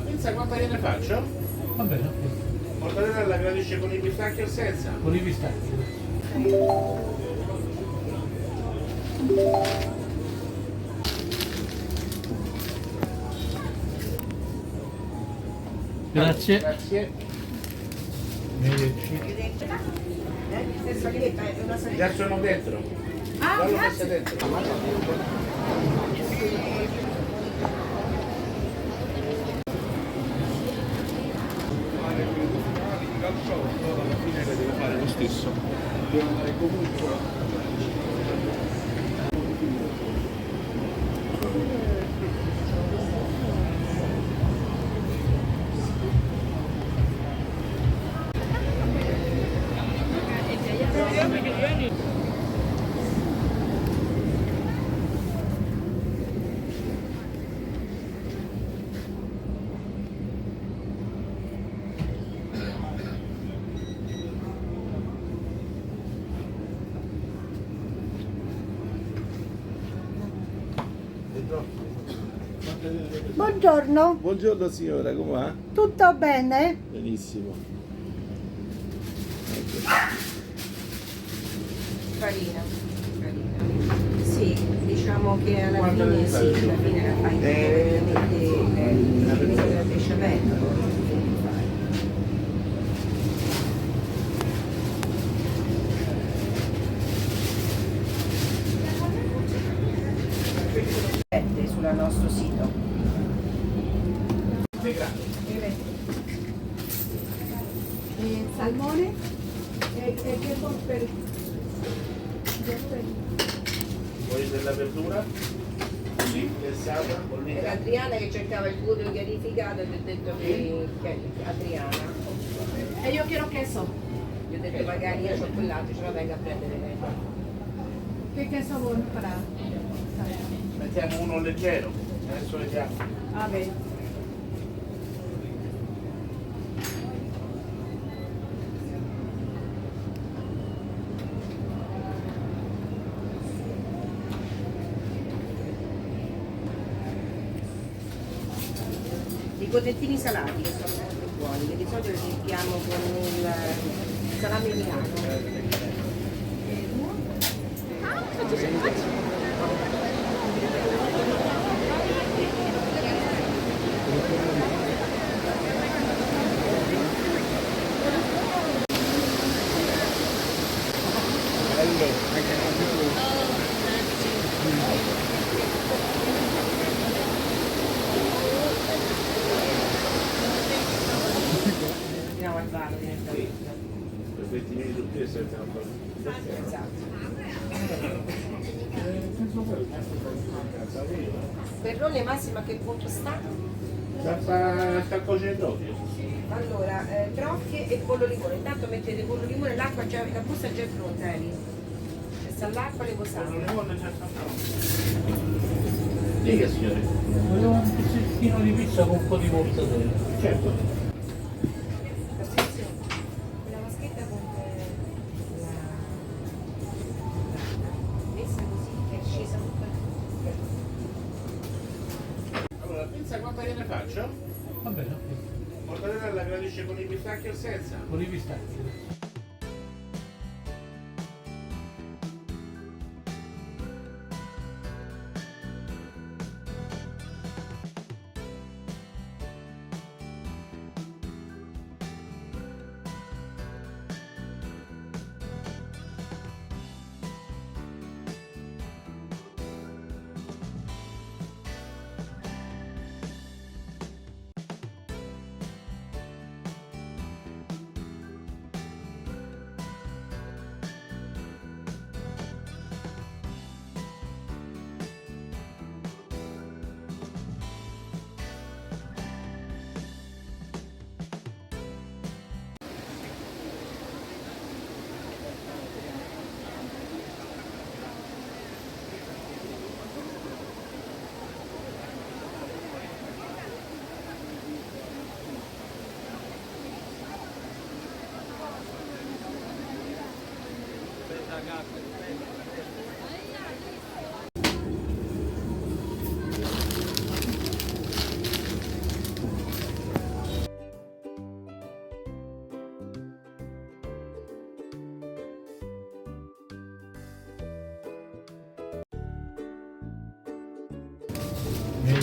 pizza quante gliene faccio? Va bene, ok. Mortadella gradisce con i pistacchi o senza? Con i pistacchi. Grazie. Grazie. Arrivederci. Già sono dentro. Ah, Già l'ho messa grazie. dentro. Alla fine le deve fare lo stesso. Devo andare comunque. Buongiorno, Buongiorno signora, come va? tutto bene? Benissimo. Farina. Sì, diciamo che alla Quanto fine devi fare? sì, alla fine la fai veramente la besciamella. Sul nostro sito. Salmone e che per Vuoi della verdura? Sì, lessata, Era bollita. Adriana che cercava il burro chiarificato e gli ho detto che Adriana. e io quiero queso. Gli ho detto magari io ho quell'altro, ce la venga a prendere lei. ¿Qué queso bueno para? Mettiamo uno leggero. Adesso vediamo. A ver. I cotettini salati che sono molto buoni, che di solito li riempiamo con il salame milano. Andiamo al varo direttamente. Per 20 minuti tutti e senza un po'. Perrone Massimo a che punto sta? Sta cuocendo. Allora, crocchie e pollo limone. Intanto mettete pollo limone, l'acqua già, la busta è già pronta, Eli. Ci sta l'acqua e le posate. Dica signore. Volevo un pezzettino di pizza con un po' di mortadella. Certo. La vaschetta con la messa così che è scesa tutta. Allora, la pizza quante gliene faccio? Va bene, ok. Mortadella gradisce con i pistacchi o senza? Con i pistacchi.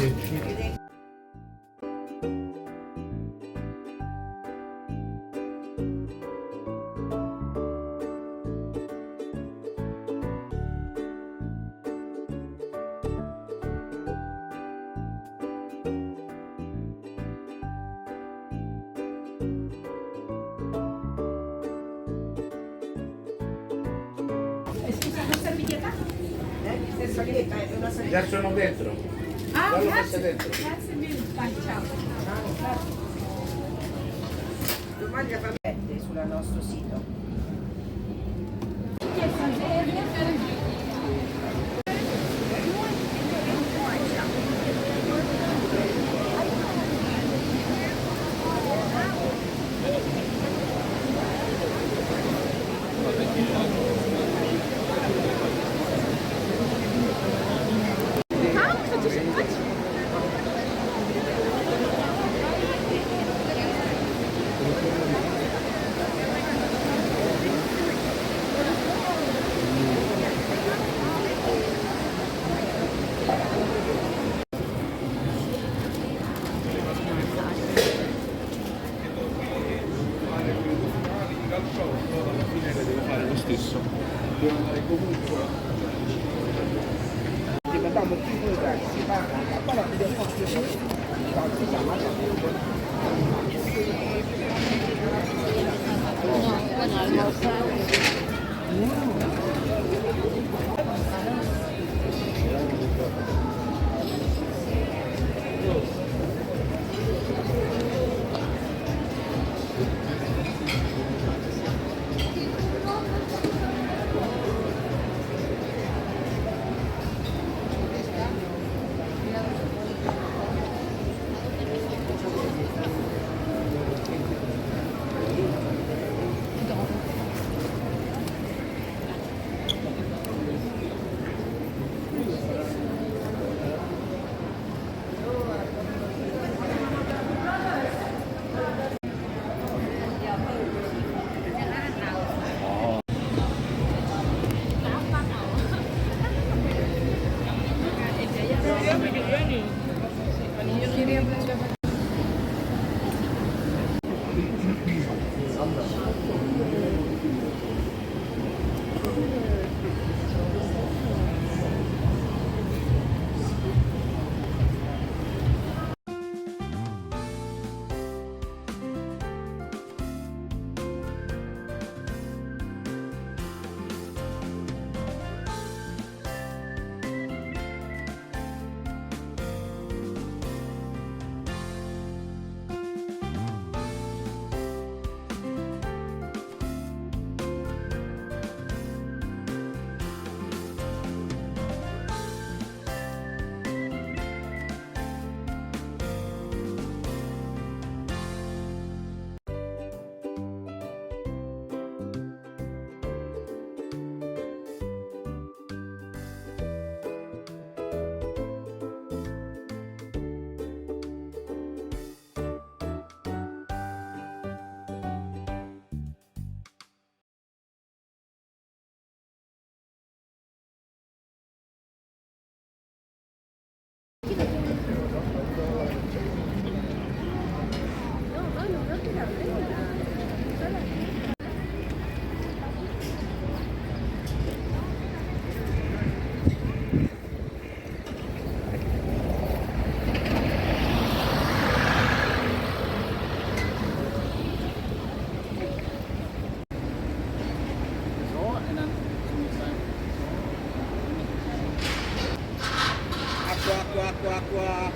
Arrivederci. Scusa, questa serviglietta? Stessa salietta, è una salietta. Già sono dentro. Ah, Già l'ho messa grazie. dentro. Grazie mille. Vai, ciao. Domani la promette sul nostro sito. Alla fine le devo fare lo stesso. Devo andare comunque. Diventiamo più diversi, ma poi devo fare acqua.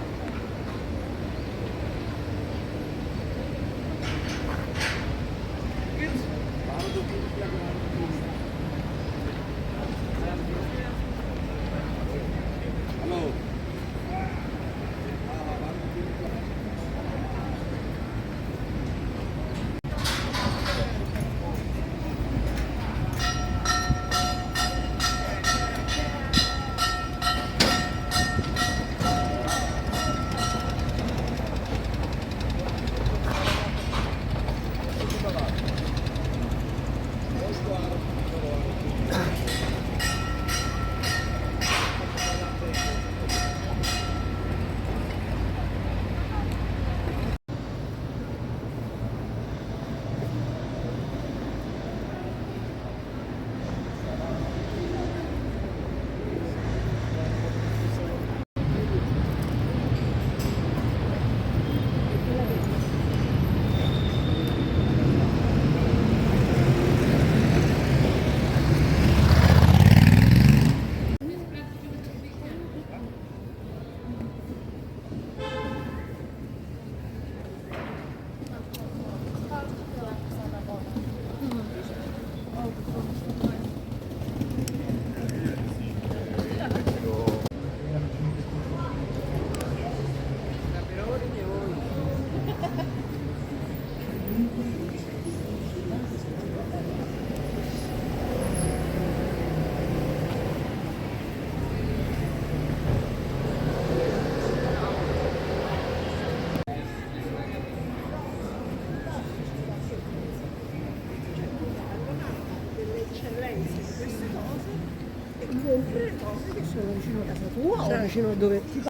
sono vicino a casa tua o vicino a dove ti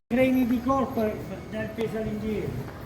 Treni di colpo dal peso all'indietro.